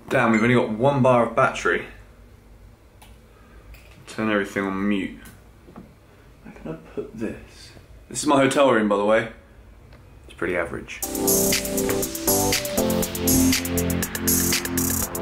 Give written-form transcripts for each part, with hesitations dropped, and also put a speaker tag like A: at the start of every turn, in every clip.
A: Damn, we've only got 1 bar of battery. Turn everything on mute. Where can I put this? This is my hotel room, by the way. It's pretty average.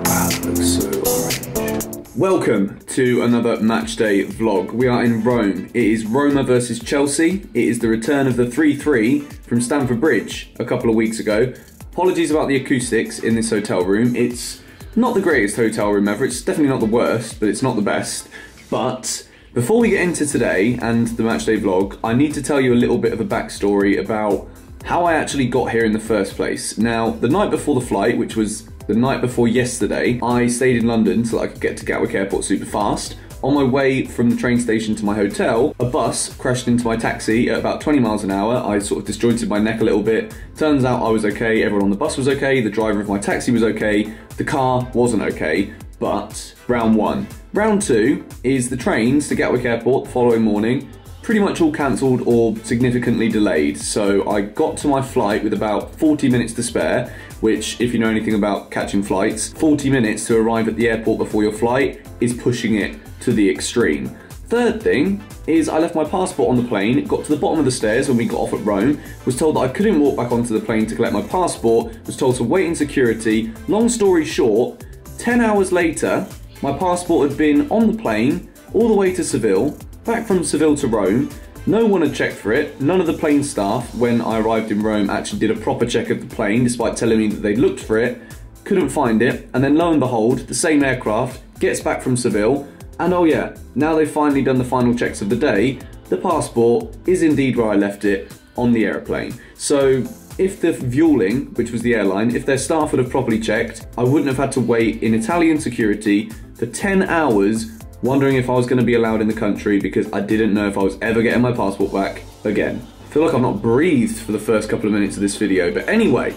A: Wow, that looks so orange. Welcome to another matchday vlog. We are in Rome. It is Roma versus Chelsea. It is the return of the 3-3 from Stamford Bridge a couple of weeks ago. Apologies about the acoustics in this hotel room. It's not the greatest hotel room ever. It's definitely not the worst, but it's not the best. But before we get into today and the matchday vlog, I need to tell you a little bit of a backstory about how I actually got here in the first place. Now, the night before the flight, which was the night before yesterday, I stayed in London so that I could get to Gatwick Airport super fast. On my way from the train station to my hotel, a bus crashed into my taxi at about 20 miles an hour. I sort of disjointed my neck a little bit. Turns out I was okay, everyone on the bus was okay, the driver of my taxi was okay, the car wasn't okay, but round 1. Round 2 is the trains to Gatwick Airport the following morning, pretty much all cancelled or significantly delayed. So I got to my flight with about 40 minutes to spare, which, if you know anything about catching flights, 40 minutes to arrive at the airport before your flight is pushing it to the extreme. Third thing is I left my passport on the plane, got to the bottom of the stairs when we got off at Rome, was told that I couldn't walk back onto the plane to collect my passport, was told to wait in security. Long story short, 10 hours later, my passport had been on the plane all the way to Seville, back from Seville to Rome. No one had checked for it. None of the plane staff, when I arrived in Rome, actually did a proper check of the plane, despite telling me that they'd looked for it. Couldn't find it, and then lo and behold, the same aircraft gets back from Seville, and oh yeah, now they've finally done the final checks of the day. The passport is indeed where I left it, on the aeroplane. So if the Vueling, which was the airline, if their staff would have properly checked, I wouldn't have had to wait in Italian security for 10 hours wondering if I was going to be allowed in the country because I didn't know if I was ever getting my passport back again. I feel like I've not breathed for the first couple of minutes of this video, but anyway,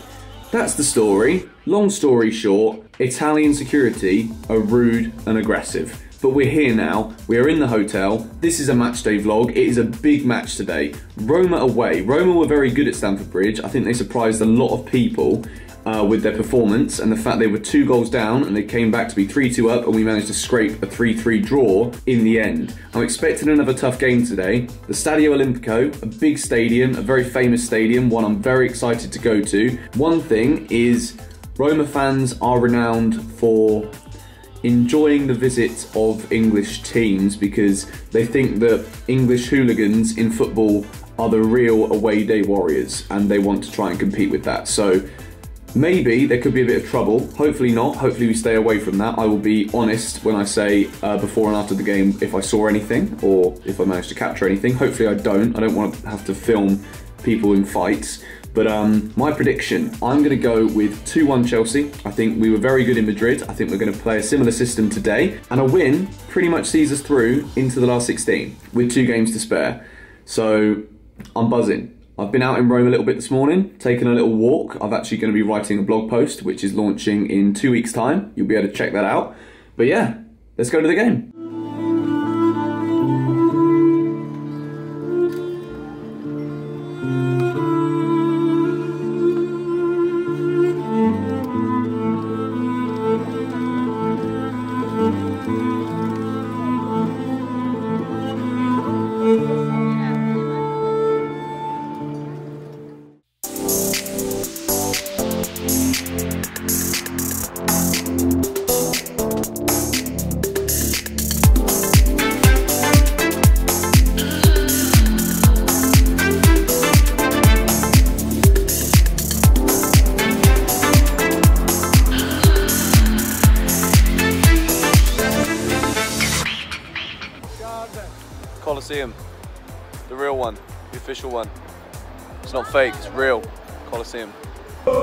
A: that's the story. Long story short, Italian security are rude and aggressive. But we're here now, we are in the hotel. This is a matchday vlog. It is a big match today. Roma away. Roma were very good at Stamford Bridge. I think they surprised a lot of people with their performance and the fact they were 2 goals down and they came back to be 3-2 up and we managed to scrape a 3-3 draw in the end. I'm expecting another tough game today. The Stadio Olimpico, a big stadium, a very famous stadium, one I'm very excited to go to. One thing is Roma fans are renowned for enjoying the visit of English teams because they think that English hooligans in football are the real away day warriors and they want to try and compete with that. So maybe there could be a bit of trouble. Hopefully not. Hopefully we stay away from that. I will be honest when I say before and after the game if I saw anything or if I managed to capture anything. Hopefully I don't. I don't want to have to film people in fights. But my prediction, I'm going to go with 2-1 Chelsea. I think we were very good in Madrid. I think we're going to play a similar system today. And a win pretty much sees us through into the last 16 with 2 games to spare. So I'm buzzing. I've been out in Rome a little bit this morning, taken a little walk. I'm actually going to be writing a blog post, which is launching in 2 weeks' time. You'll be able to check that out. But yeah, let's go to the game.
B: Colosseum, the real one, the official one. It's not fake, it's real. Colosseum. Here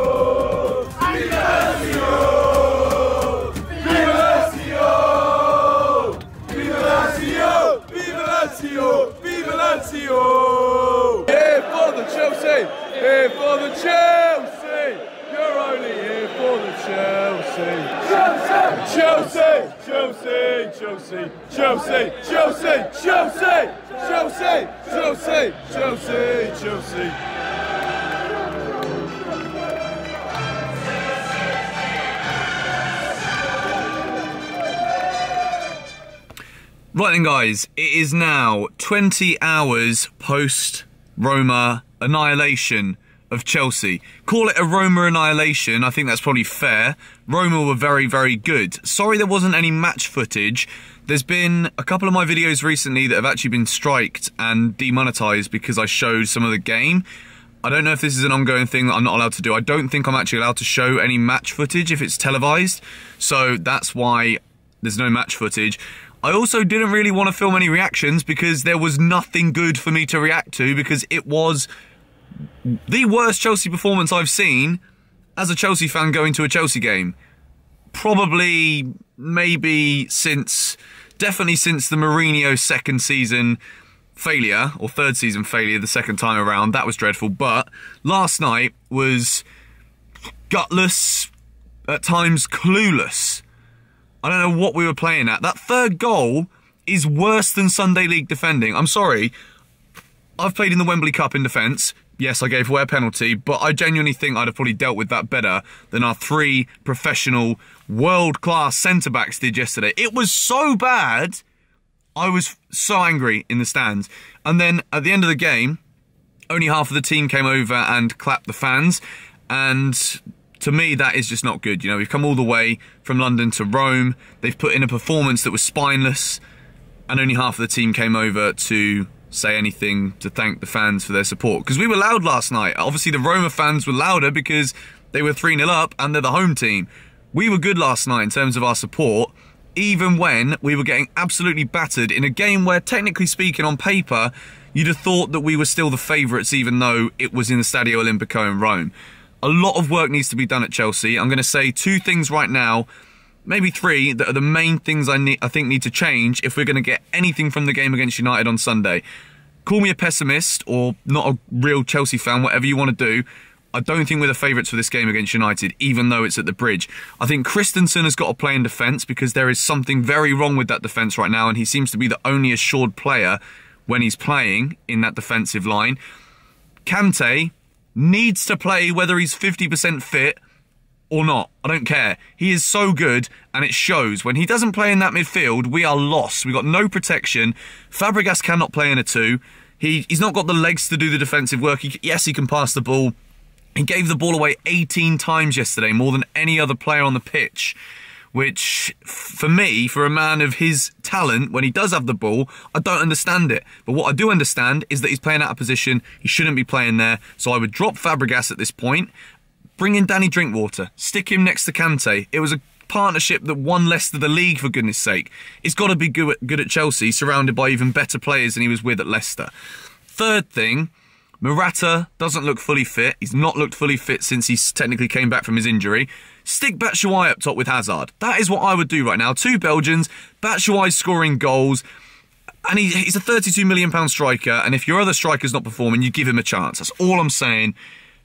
B: for the Chelsea! Here for the Chelsea! You're only here for the Chelsea! Chelsea! Chelsea! Chelsea! Chelsea! Chelsea! Chelsea! Chelsea! Chelsea! Chelsea! Chelsea!
A: Right then guys, it is now 20 hours post Roma annihilation of Chelsea. Call it a Roma annihilation, I think that's probably fair. Roma were very, very good. Sorry there wasn't any match footage. There's been a couple of my videos recently that have actually been striked and demonetized because I showed some of the game. I don't know if this is an ongoing thing that I'm not allowed to do. I don't think I'm actually allowed to show any match footage if it's televised. So that's why there's no match footage. I also didn't really want to film any reactions because there was nothing good for me to react to because it was the worst Chelsea performance I've seen as a Chelsea fan going to a Chelsea game. Probably, maybe definitely since the Mourinho second season failure, or third season failure the second time around. That was dreadful, but last night was gutless, at times clueless. I don't know what we were playing at. That third goal is worse than Sunday League defending. I'm sorry. I've played in the Wembley Cup in defence. Yes, I gave away a penalty, but I genuinely think I'd have probably dealt with that better than our three professional, world-class centre-backs did yesterday. It was so bad, I was so angry in the stands. And then at the end of the game, only half of the team came over and clapped the fans, and to me, that is just not good. You know, we've come all the way from London to Rome. They've put in a performance that was spineless, and only half of the team came over to say anything to thank the fans for their support. Because we were loud last night. Obviously, the Roma fans were louder because they were 3-0 up and they're the home team. We were good last night in terms of our support, even when we were getting absolutely battered in a game where, technically speaking, on paper, you'd have thought that we were still the favourites, even though it was in the Stadio Olimpico in Rome. A lot of work needs to be done at Chelsea. I'm going to say two things right now, maybe three, that are the main things I think need to change if we're going to get anything from the game against United on Sunday. Call me a pessimist or not a real Chelsea fan, whatever you want to do. I don't think we're the favourites for this game against United, even though it's at the Bridge. I think Christensen has got to play in defence because there is something very wrong with that defence right now, and he seems to be the only assured player when he's playing in that defensive line. Kante needs to play whether he's 50% fit or not. I don't care. He is so good, and it shows. When he doesn't play in that midfield, we are lost. We've got no protection. Fabregas cannot play in a two. He's not got the legs to do the defensive work. Yes, he can pass the ball. He gave the ball away 18 times yesterday, more than any other player on the pitch, which, for me, for a man of his talent, when he does have the ball, I don't understand it. But what I do understand is that he's playing out of position. He shouldn't be playing there. So I would drop Fabregas at this point. Bring in Danny Drinkwater. Stick him next to Kante. It was a partnership that won Leicester the league, for goodness sake. He's got to be good at Chelsea, surrounded by even better players than he was with at Leicester. Third thing, Morata doesn't look fully fit. He's not looked fully fit since he technically came back from his injury. Stick Shaarawy up top with Hazard. That is what I would do right now. Two Belgians, Shaarawy's scoring goals, and he's a £32 million striker, and if your other striker's not performing, you give him a chance. That's all I'm saying.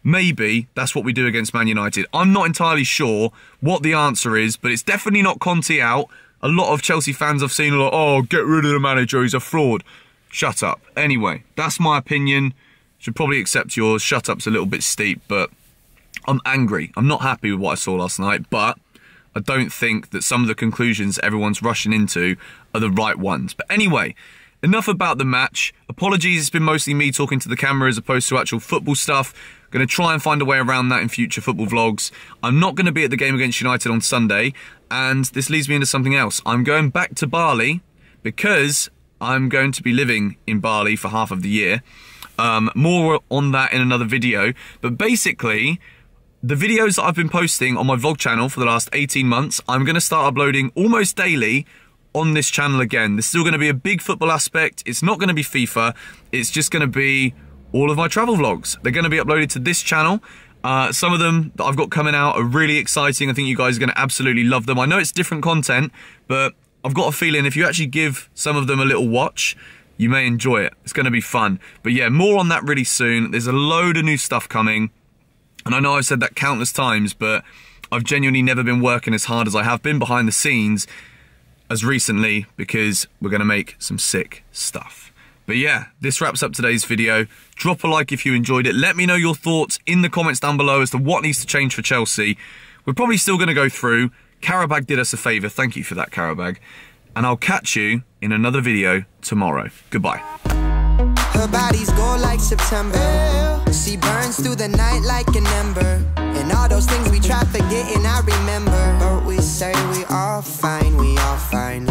A: Maybe that's what we do against Man United. I'm not entirely sure what the answer is, but it's definitely not Conte out. A lot of Chelsea fans I've seen are like, oh, get rid of the manager, he's a fraud. Shut up. Anyway, that's my opinion. Should probably accept yours. Shut up's a little bit steep, but I'm angry. I'm not happy with what I saw last night, but I don't think that some of the conclusions everyone's rushing into are the right ones. But anyway, enough about the match. Apologies, it's been mostly me talking to the camera as opposed to actual football stuff. Going to try and find a way around that in future football vlogs. I'm not going to be at the game against United on Sunday, and this leads me into something else. I'm going back to Bali because I'm going to be living in Bali for half of the year. More on that in another video, but basically, the videos that I've been posting on my vlog channel for the last 18 months, I'm going to start uploading almost daily on this channel again. There's still going to be a big football aspect. It's not going to be FIFA. It's just going to be all of my travel vlogs. They're going to be uploaded to this channel. Some of them that I've got coming out are really exciting. I think you guys are going to absolutely love them. I know it's different content, but I've got a feeling if you actually give some of them a little watch, you may enjoy it. It's going to be fun. But yeah, more on that really soon. There's a load of new stuff coming. And I know I've said that countless times, but I've genuinely never been working as hard as I have been behind the scenes as recently, because we're going to make some sick stuff. But yeah, this wraps up today's video. Drop a like if you enjoyed it. Let me know your thoughts in the comments down below as to what needs to change for Chelsea. We're probably still going to go through. Karabag did us a favour. Thank you for that, Karabag. and I'll catch you in another video tomorrow. Goodbye.
C: Her body's gold like September. She burns through the night like an ember. And all those things we try forgetting, I remember. But we say we all fine, we all fine.